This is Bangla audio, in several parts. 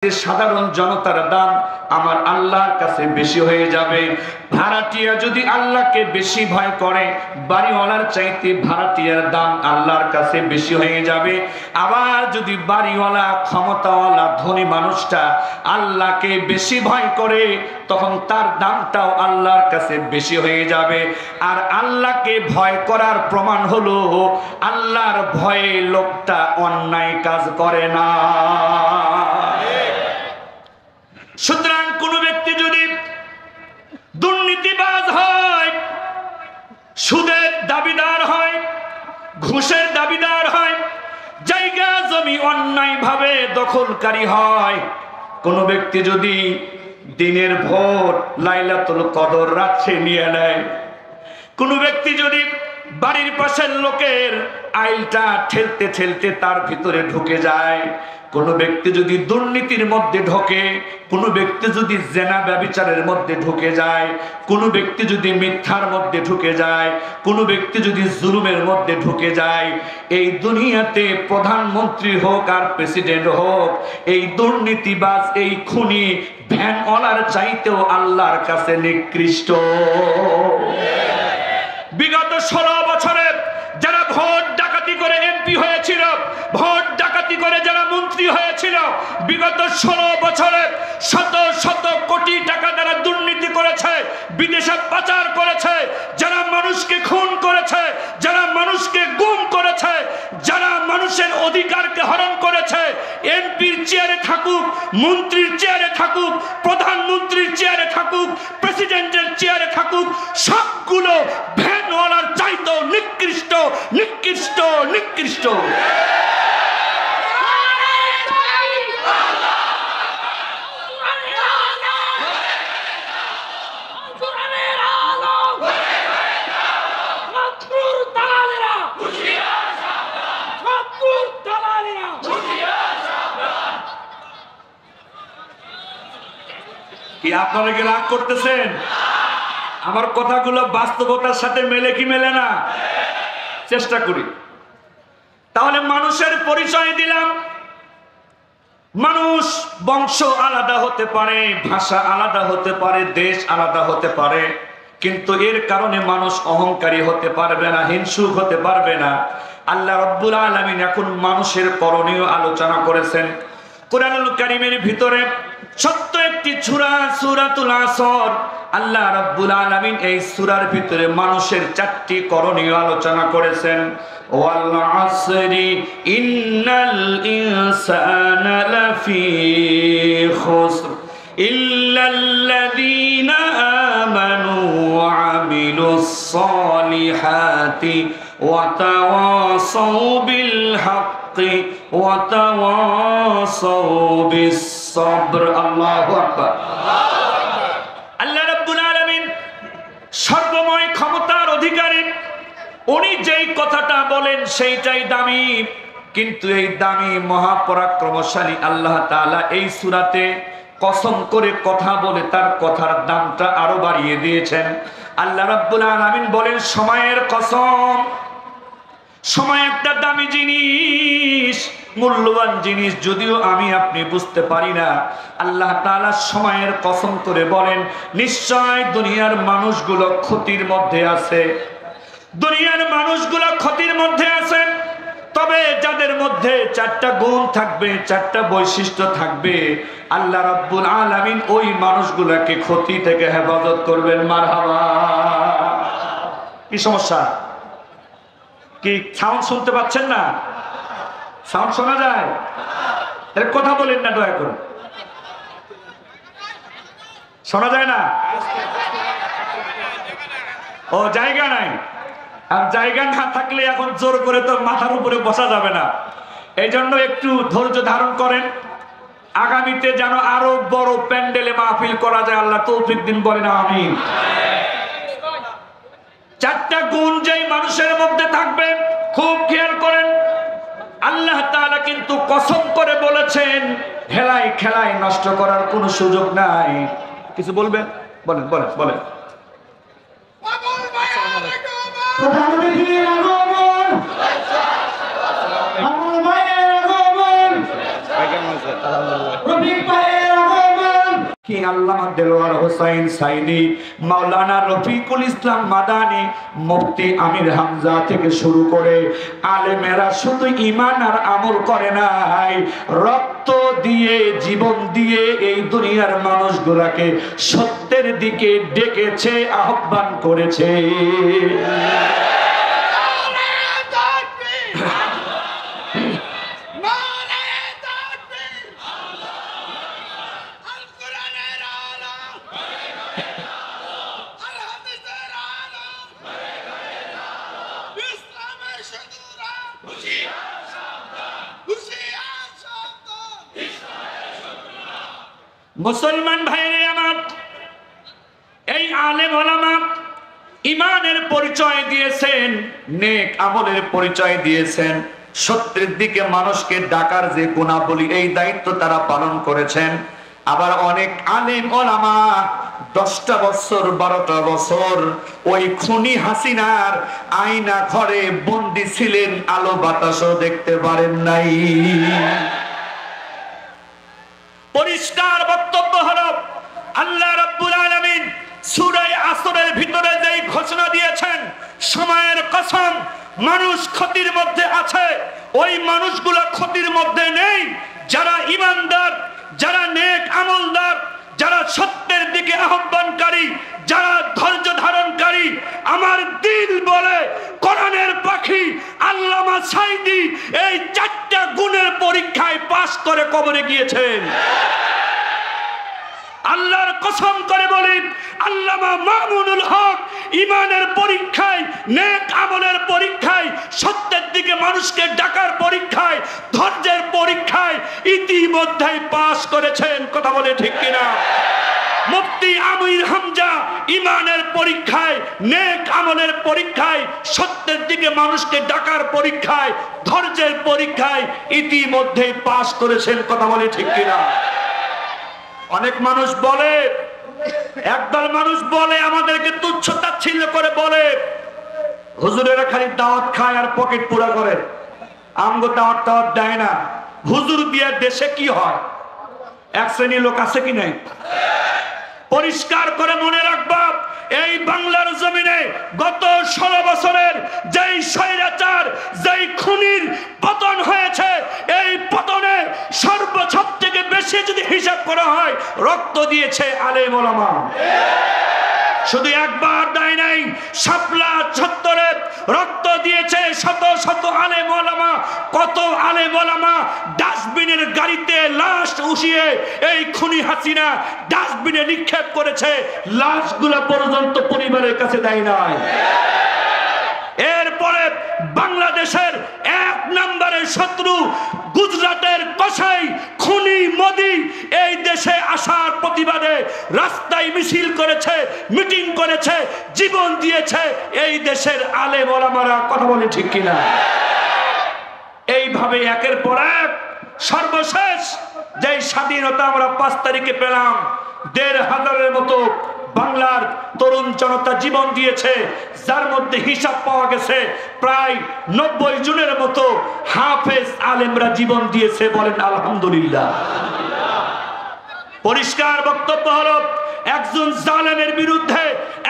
সাধারণ জনতার দাম আমার আল্লাহর কাছে বেশি হয়ে যাবে। ভাড়াটিয়া যদি আল্লাহকে বেশি ভয় করে, বাড়িওয়ালার চাইতে ভাড়াটিয়ার দাম আল্লাহর কাছে বেশি হয়ে যাবে। আবার যদি বাড়িওয়ালা ক্ষমতাওয়ালা ধনী মানুষটা আল্লাহকে বেশি ভয় করে, তখন তার দামটাও আল্লাহর কাছে বেশি হয়ে যাবে। আর আল্লাহকে ভয় করার প্রমাণ হলো আল্লাহর ভয়ে লোকটা অন্যায় কাজ করে না। সুতরাং কোন ব্যক্তি যদি দুর্নীতিবাজ হয়, সুদের দাবিদার হয়, ঘুষের দাবিদার হয়, জায়গা জমি অন্যায়ভাবে দখলকারী হয়, কোন ব্যক্তি যদি দিনের ভোর লাইলাতুল কদর রাত্রে নিয়ে নেয়, কোন ব্যক্তি যদি বাড়ির পাশের লোকের আইলটা ঠেলতে ঠেলতে তার ভিতরে ঢুকে যায়, কোন ব্যক্তি যদি দুর্নীতির মধ্যে ঢোকে, কোন ব্যক্তি যদি জেনা ব্যভিচারের মধ্যে ঢুকে যায়, কোন ব্যক্তি যদি মিথ্যার মধ্যে ঢুকে যায়, কোন ব্যক্তি যদি জুলুমের মধ্যে ঢুকে যায়, এই দুনিয়াতে প্রধানমন্ত্রী হোক আর প্রেসিডেন্ট হোক, এই দুর্নীতিবাজ এই খুনি ভ্যানওয়ালার চাইতেও আল্লাহর কাছে নিকৃষ্ট। বিগত 16 বছরে যারা ভোট ডাকাতি করে এমপি হয়েছিল, ভোট ডাকাতি করে যারা মন্ত্রী হয়েছিল, বিগত 16 বছরে শত শত কোটি টাকা যারা দুর্নীতি করেছে, বিদেশে পাচার করেছে, যারা মানুষকে খুন করেছে, যারা মানুষকে গুম করেছে, যারা মানুষের অধিকারকে হরণ করেছে, এমপির চেয়ারে থাকুক, মন্ত্রীর চেয়ারে থাকুক, প্রধানমন্ত্রীর চেয়ারে থাকুক, প্রেসিডেন্টের চেয়ারে থাকুক, সবগুলো ভ্যানওয়ালার চাইতেও নিকৃষ্ট, নিকৃষ্ট, নিকৃষ্ট। কি আপনারা কি রাগ করতেছেন? আমার কথাগুলো বাস্তবতার সাথে মেলে কি মেলে না? চেষ্টা করি। তাহলে মানুষের পরিচয় দিলাম। মানুষ বংশ আলাদা হতে পারে, ভাষা আলাদা হতে পারে, দেশ আলাদা হতে পারে, কিন্তু এর কারণে মানুষ অহংকারী হতে পারবে না, হিংসুক হতে পারবে না। আল্লাহ রাব্বুল আলামিন এখন মানুষের করণীয় আলোচনা করেছেন কোরআনুল কারীমের ভিতরে। ছোট্ট একটি সূরা, সূরাতুল আসর, আল্লাহ রাব্বুল আলামিন এই সূরার ভিতরে মানুষের 4টি করণীয় আলোচনা করেছেন। ওয়াল আসরি ইন্নাল ইনসানা লাফি খুসর ইল্লাল্লাযীনা আমানু ওয়া আমিলুস সালিহাতি ওয়া তাওয়াসাউ বিল হাক্কি ওয়া তাওয়াসাউ বিস সাবর। আল্লাহু আকবার। আল্লাহ রাব্বুল আলামিন সর্বময় ক্ষমতার অধিকারী, উনি যেই কথাটা বলেন সেইটাই দামি। কিন্তু এই দামি মহাপরাক্রমশালী আল্লাহ তাআলা এই সূরাতে কসম করে কথা বলে তার কথার দামটা আরো বাড়িয়ে দিয়েছেন। আল্লাহ রাব্বুল আলামিন বলেন সময়ের কসম। সময় একটা দামি জিনিস, মূল্যবান জিনিস, যদিও আমি আপনি বুঝতে পারি না। আল্লাহ তাআলা সময়ের কসম করে বলেন নিশ্চয় দুনিয়ার মানুষগুলো ক্ষতির মধ্যে আছে, দুনিয়ার মানুষগুলো ক্ষতির মধ্যে আছে। তবে যাদের মধ্যে 4টা গুণ থাকবে, 4টা বৈশিষ্ট্য থাকবে, আল্লাহ রাব্বুল আলামিন ওই মানুষগুলোকে ক্ষতি থেকে হেফাজত করবেন। মারহাবা। কি সমস্যা? কি সাউন্ড শুনতে পাচ্ছেন না? সাউন্ড শোনা যায়? এর কথা বলেন না দয়া করে। শোনা যায় না? ও জায়গা নাই। আর জায়গা না থাকলে এখন জোর করে তো মাথার উপরে বসা যাবে না। এই জন্য একটু ধৈর্য ধারণ করেন। আগামীতে যেন আরো বড় প্যান্ডেলে মাহফিল করা যায়, আল্লাহ তৌফিক দিন, বলেন আমিন। 4টা গুণ যেই মানুষের মধ্যে থাকবে, খুব খেয়াল করেন। আল্লাহ তাআলা কিন্তু কসম করে বলেছেন হেলায় খেলায় নষ্ট করার কোনো সুযোগ নাই। কিছু বলবেন? বলেন বলেন বলেন। রফিক কি আল্লামা দেলোয়ার হোসাইন সাইদি, মাওলানা রফিকুল ইসলাম মাদানী, মুফতি আমির হামজা থেকে শুরু করে আলেমেরা শুধু ঈমান আর আমল করে নাই, রক্ত দিয়ে জীবন দিয়ে এই দুনিয়ার মানুষগুলাকে সত্যের দিকে ডেকেছে, আহ্বান করেছে। মুসলমান ভাইরে আমার, এই আলেম ওলামা ঈমানের পরিচয় দিয়েছেন, নেক আমলের পরিচয় দিয়েছেন, সত্যের দিকে মানুষকে ডাকার যে গুণাবলী এই দায়িত্ব তারা পালন করেছেন। আবার অনেক আলেম ওলামা 10টা বছর 12টা বছর ওই খুনি হাসিনার আয়না ঘরে বন্দী ছিলেন, আলো বাতাসও দেখতে পারেন নাই। পরিষ্কার বক্তব্য হলো আল্লাহ রাব্বুল আলামিন সূরা আসরের ভিতরে যেই ঘোষণা দিয়েছেন, সময়ের কসম মানুষ ক্ষতির মধ্যে আছে, ওই মানুষগুলো ক্ষতির মধ্যে নেই যারা ঈমানদার, যারা নেক আমলদার, যারা সত্যের দিকে আহ্বানকারী, যারা ধৈর্য ধারণকারী। আমার দিল বলে কোরআনের পাখি আল্লামা সাইদি এই 4টা গুণের পরীক্ষায় পাশ করে কবরে গিয়েছেন। আল্লাহর কসম করে বলি, আল্লামা মামুনুল হক ঈমানের পরীক্ষায়, নেক আমলের পরীক্ষায়, সত্যের দিকে মানুষকে ডাকার পরীক্ষায়, ধৈর্যের পরীক্ষায় ইতিমধ্যেই পাশ করেছেন। কথা বলে ঠিক কিনা? মুফতি আমির হামজা ঈমানের পরীক্ষায়, নেক আমলের পরীক্ষায়, সত্যের দিকে মানুষকে ডাকার পরীক্ষায়, ধৈর্যের পরীক্ষায় ইতিমধ্যেই পাশ করেছেন। কথা বলে ঠিক কিনা? অনেক মানুষ বলে, একদল মানুষ বলে, আমাদেরকে তুচ্ছ তাচ্ছিল্য করে বলে, হুজুরেরা খালি দাওয়াত খায় আর পকেট পুরা করে, আমগো দাওয়াত টাওয়াত দেয় না। হুজুর দিয়ে দেশে কি হয়? এক শ্রেণীর লোক আছে কি নাই? পরিষ্কার করে মনে রাখবা, এই বাংলার জমিনে গত 16 বছরের যেই স্বৈরাচার, যেই খুনির পতন হয়েছে, এই পতনে সব থেকে বেশি যদি হিসাব করা হয়, রক্ত দিয়েছে আলেম ওলামা। শুধু একবার দেয় নাই, শাপলা চত্বরে রক্ত দিয়েছে শত শত আলেম ওলামা। কত আলেম ওলামা ডাস্টবিনের গাড়িতে লাশ উঠিয়ে এই খুনি হাসিনা ডাস্টবিনে নিক্ষেপ করেছে, লাশগুলো পর্যন্ত পরিবারের কাছে দেয় নাই। এরপরে বাংলাদেশের 1 নম্বরের শত্রু গুজরাটের কসাই খুনি মোদি এই দেশে আসার প্রতিবাদে রাস্তায় মিছিল করেছে, মিটিং করেছে, জীবন দিয়েছে এই দেশের আলেম ওলামারা। কথা বলে ঠিক কিনা? এইভাবে একের পর এক সর্বশেষ যে স্বাধীনতা আমরা 5 তারিখে পেলাম, 1,500-এর মতো বাংলার তরুণ জনতা জীবন দিয়েছে, যার মধ্যে হিসাব পাওয়া গেছে প্রায় 90 জনের মতো হাফেজ আলেমরা জীবন দিয়েছে। বলেন আলহামদুলিল্লাহ। পরিষ্কার বক্তব্য হলো, একজন জালেমের বিরুদ্ধে,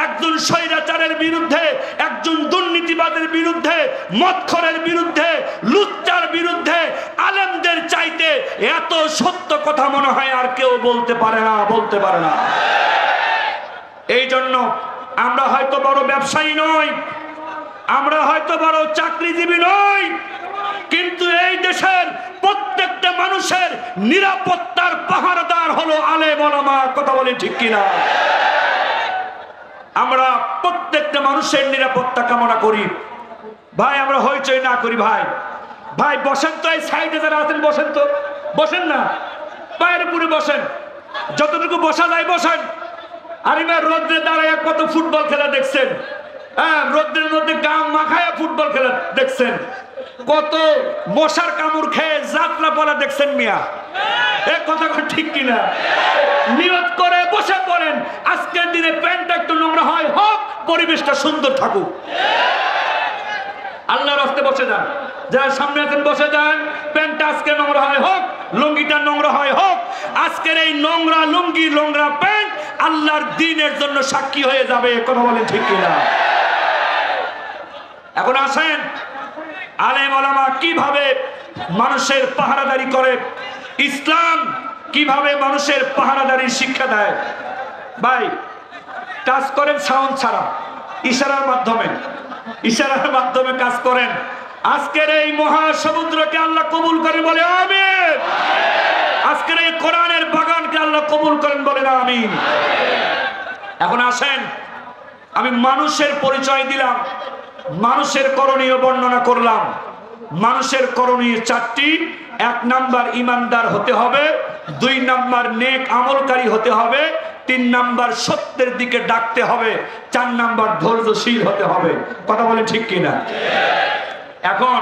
একজন স্বৈরাচারের বিরুদ্ধে, একজন দুর্নীতিবাদের বিরুদ্ধে, মদখোরের বিরুদ্ধে, লুচ্চার বিরুদ্ধে আলেমদের চাইতে এত সত্য কথা মনে হয় আর কেউ বলতে পারে না, বলতে পারে না। এই জন্য আমরা হয়তো বড় ব্যবসায়ী নই, আমরা হয়তো বড় চাকরিজীবী নই, কিন্তু এই দেশের প্রত্যেকটা মানুষের নিরাপত্তার পাহারাদার হলো আলেম ওলামা। কথা বলে ঠিক কিনা? আমরা প্রত্যেকটা মানুষের নিরাপত্তা কামনা করি। ভাই আমরা হইচই না করি। ভাই ভাই বসেন তো, এই সাইডে যারা আছেন বসেন তো, বসেন না, বাইরে পুরে বসেন, যতটুকু বসা যায় বসেন। আরিমা রোদ্রে দাঁড়ায় কত ফুটবল খেলা দেখছেন, হ্যাঁ, রোদ্রের মধ্যে গাম মাখায় ফুটবল খেলা দেখছেন, কত মশার কামড় খেয়ে যাত্রা পড়া দেখছেন মিয়া। এই কথা ঠিক কিনা? নিয়ত করে বসে পড়েন, আজকের দিনে প্যান্টটা একটু নোংরা হয় হোক, পরিবেশটা সুন্দর থাকুক। আল্লাহর রাস্তায় বসে যান, যারা সামনে আছেন বসে যান, প্যান্টটা আজকে নোংরা হয় হোক, লুঙ্গিটা নোংরা হয় হোক, আজকের এই নোংরা লুঙ্গি নোংরা প্যান্ট আল্লাহর দ্বীনের জন্য সাক্ষী হয়ে যাবে। কথা বলেন ঠিক কিনা? এখন আসেন, আলেম ওলামা কিভাবে মানুষের পাহারাদারি করে, ইসলাম কিভাবে মানুষের পাহারাদারির শিক্ষা দেয়। ভাই কাজ করেন সাউন্ড ছাড়া, ইশারার মাধ্যমে কাজ করেন। আজকের এই মহাসমুদ্রকে আল্লাহ কবুল করেন বলে আমিন। আজকের এই কোরআনের বাগানকে আল্লাহ কবুল করেন বলে আমিন। এখন আসেন, আমি মানুষের পরিচয় দিলাম, মানুষের করণীয় বর্ণনা করলাম। মানুষের করণীয় চারটি। 1 নাম্বার ইমানদার হতে হবে, 2 নাম্বার নেক আমলকারী হতে হবে, 3 নাম্বার সত্যের দিকে ডাকতে হবে, 4 নাম্বার ধৈর্যশীল হতে হবে। কথা বলেন ঠিক কিনা? এখন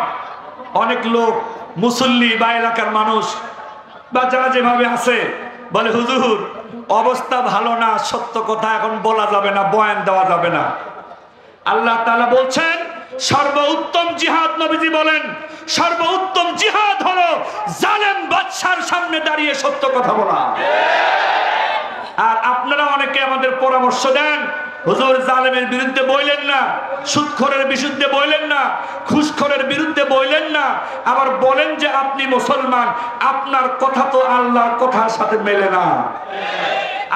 অনেক লোক মুসল্লি বা এলাকার মানুষ বা যারা যেভাবে আছে বলে, হুজুর অবস্থা ভালো না, সত্য কথা এখন বলা যাবে না, বয়ান দেওয়া যাবে না। আল্লাহ তাআলা বলছেন সর্বোত্তম জিহাদ, নবীজি বলেন সর্বোত্তম জিহাদ হলো জালেম বাদশার সামনে দাঁড়িয়ে সত্য কথা বলা। আর আপনারা অনেকে আমাদের পরামর্শ দেন, হুজুর জালেমের বিরুদ্ধে বইলেন না, সুদখোরের বিরুদ্ধে বইলেন না, ঘুষখোরের বিরুদ্ধে বইলেন না, আবার বলেন যে আপনি মুসলমান, আপনার কথা তো আল্লাহর কথার সাথে মেলে না,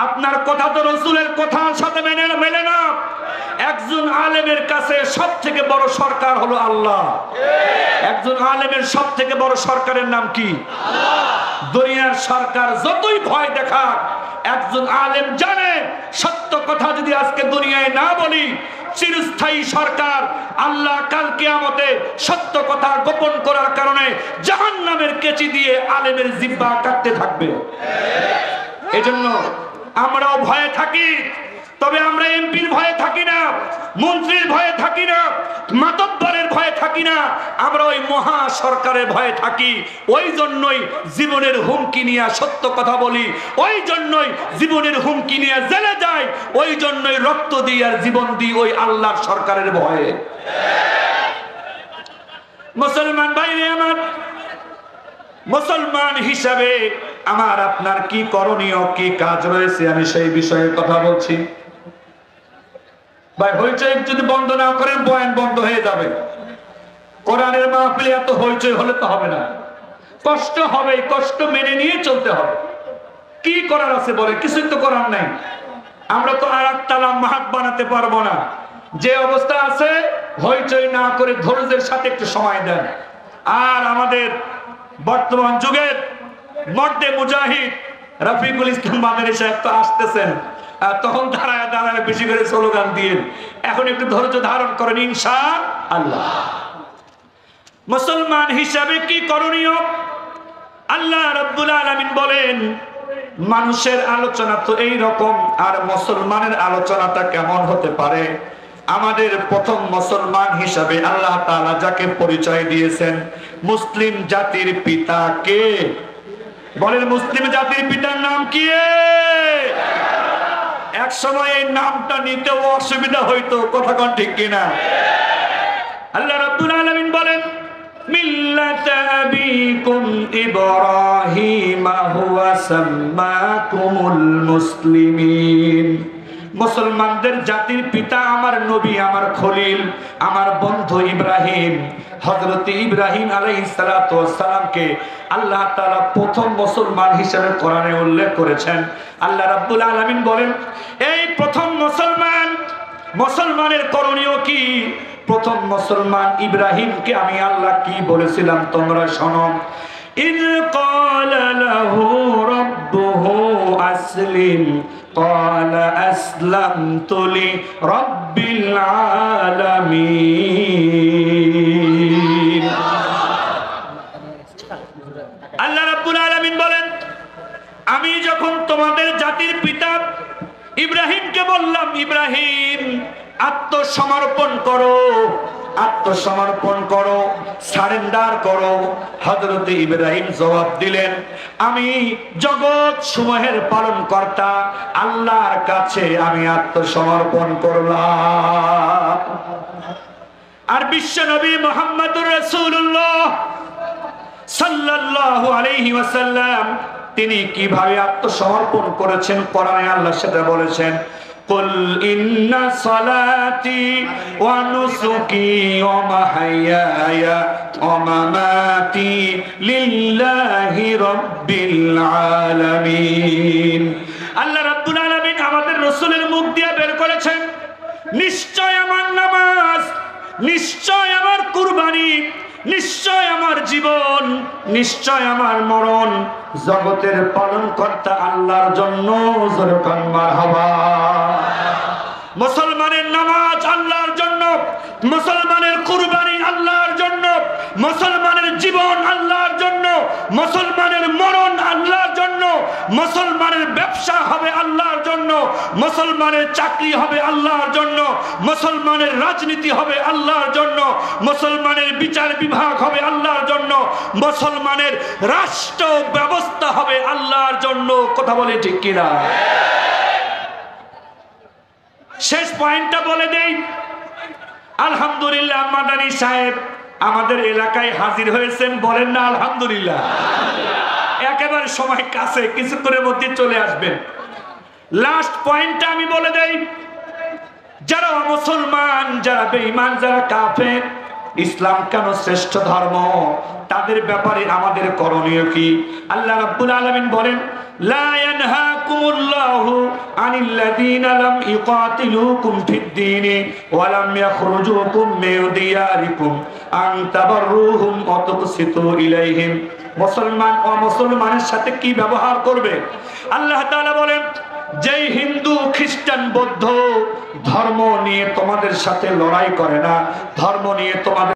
আপনার কথা তো রাসূলের কথার সাথে মেলে না। একজন আলেমের কাছে সবথেকে বড় সরকার হলো আল্লাহ। একজন আলেমের সবথেকে বড় সরকারের নাম কি? আল্লাহ। দুনিয়ার সরকার যতই ভয় দেখাক, একজন আলেম জানে সত্য কথা যদি আজকে দুনিয়ায় না বলি, চিরস্থায়ী সরকার আল্লাহ কাল কিয়ামতে সত্য কথা গোপন করার কারণে জাহান্নামের কেচি দিয়ে আলেমের জিহ্বা কাটতে থাকবে। এজন্য আমরাও ভয়ে থাকি, তবে আমরা এমপির ভয়ে থাকি না, মন্ত্রীর ভয়ে থাকি না, মাতব্বরের ভয়ে থাকি না, আমরা ওই মহা সরকারের ভয়ে থাকি। ওই জন্যই জীবনের হুমকি নিয়ে সত্য কথা বলি, ওই জন্যই জীবনের হুমকি নিয়ে জেলে যাই, ওই জন্যই রক্ত দিই আর জীবন দিই ওই আল্লাহর সরকারের ভয়ে। মুসলমান ভাইরে আমার, মুসলমান হিসাবে আমার আপনার কি করণীয়, কি কাজ রয়েছে, আমি সেই বিষয়ে কথা বলছি। ভাই হইচই যদি বন্ধ না করেন বয়ান বন্ধ হয়ে যাবে। কোরআনের মাহফিলে এত হইচই হলে তো হবে না, কষ্ট হবে, কষ্ট মেনে নিয়ে চলতে হবে। কি করার আছে বলে? কিছুই তো করার নাই। আমরা তো আর একতলা মাহাত বানাতে পারবো না। যে অবস্থা আছে হইচই না করে ধৈর্যের সাথে একটু সময় দেন। আর আমাদের বর্তমান যুগের মর্দে মুজাহিদ রফিকুল ইসলাম মাদানী সাহেব তো আসতেছেন, তখন দাঁড়ায় দাঁড়ায় বেশি করে স্লোগান দিয়ে এখন একটু ধৈর্য ধারণ করেন ইনশাআল্লাহ। মুসলমান হিসাবে কি করণীয়? আল্লাহ রাব্বুল আলামিন বলেন মানুষের আলোচনা তো এই রকম, আর মুসলমানের আলোচনাটা কেমন হতে পারে? আমাদের প্রথম মুসলমান হিসাবে আল্লাহ তাআলা যাকে পরিচয় দিয়েছেন, মুসলিম জাতির পিতা কে? বলেন মুসলিম জাতির পিতার নাম কি? এক সময় এই নামটা নিতেও অসুবিধা হইতো, কথা কোন ঠিক কিনা? আল্লাহ রাব্বুল আলামিন বলেন মিল্লাতা আবিকুম ইব্রাহিম হুয়া সাম্মাকুমুল মুসলিমিন। মুসলমানদের জাতির পিতা আমার নবী, আমার খলিল, আমার বন্ধু ইব্রাহিম। হযরত ইব্রাহিম আলাইহিস সালাতু ওয়াস সালামকে আল্লাহ তাআলা প্রথম মুসলমান হিসেবে কোরআনে উল্লেখ করেছেন। আল্লাহ রাব্বুল আলামিন বলেন এই প্রথম মুসলমানের করণীয় কি? প্রথম মুসলমান ইব্রাহিমকে আমি আল্লাহ কি বলেছিলাম তোমরা শোনো। ইয ক্বালা লাহু রাব্বুহু আসলিম ক্বালা আসলামতু লিরাব্বিল আলামিন। আল্লাহ রাব্বুল আলামিন বলেন আমি যখন তোমাদের জাতির পিতা ইব্রাহিমকে বললাম ইব্রাহিম আত্মসমর্পণ করো, আত্মসমর্পণ করো, সারেন্ডার করো। হযরত ইব্রাহিম জবাব দিলেন আমি জগৎ সমূহের পালন কর্তা আল্লাহর কাছে আমি আত্মসমর্পণ করলাম। আর বিশ্ব নবী মুহাম্মদুর রাসূলুল্লাহ সাল্লাল্লাহু আলাইহি ওয়াসাল্লাম তিনি কিভাবে আত্মসমর্পণ করেছেন কোরআনে আল্লাহ সেটা বলেছেন কুল ইন্না সালাতি ওয়া নুসুকি ওয়া মাহইয়ায়া ওয়া মামাতি লিল্লাহি রাব্বিল আলামিন। আল্লাহ রাব্বুল আলামিন আমাদের রাসূলের মুখ দিয়ে বের করেছেন নিশ্চয় আমার নামাজ, নিশ্চয় আমার কুরবানি, নিশ্চয় আমার জীবন, নিশ্চয় আমার মরণ জগতের পালনকর্তা আল্লাহর জন্য। জোরে কান মারহাবা। মুসলমানের নামাজ আল্লাহর জন্য, মুসলমানের কুরবানি আল্লাহর জন্য, মুসলমানের জীবন আল্লাহর জন্য, মুসলমানের মরণ আল্লাহর জন্য, মুসলমানের ব্যবসা হবে আল্লাহর জন্য, মুসলমানের চাকরি হবে আল্লাহর জন্য, মুসলমানের রাজনীতি হবে আল্লাহর জন্য, মুসলমানের বিচার বিভাগ হবে আল্লাহর জন্য, মুসলমানের রাষ্ট্র ব্যবস্থা হবে আল্লাহর জন্য। কথা বলে ঠিক কিনা? শেষ পয়েন্টটা বলে দেই। আলহামদুলিল্লাহ মাদানী সাহেব আমাদের এলাকায় হাজির হয়েছেন, বলেন না আলহামদুলিল্লাহ। একেবারে সময় কাছে, কিছুক্ষণের মধ্যে চলে আসবেন। লাস্ট পয়েন্টটা আমি বলে দেই, যারা মুসলমান, যারা বেঈমান, যারা কাফের, ইসলাম কেন শ্রেষ্ঠ ধর্ম, তাদের ব্যাপারে আমাদের করণীয় কি? আল্লাহ রাব্বুল আলামিন বলেন লা ইয়ানহাকুমুল্লাহু আনিল্লাযীনা লাম ইউকাতিলুকুম ফিদ-দীনি ওয়া লাম ইয়াখরুজুকুম মিন দিয়ারিকুম আন তাবাররুহুম ওয়া তুকসিতু ইলাইহিম। মুসলমান ও মুসলমানের সাথে কি ব্যবহার করবে? আল্লাহ তাআলা বলেন যেই হিন্দু, খ্রিস্টান, বৌদ্ধ ধর্ম নিয়ে তোমাদের সাথে লড়াই করে না, ধর্ম নিয়ে তোমাদের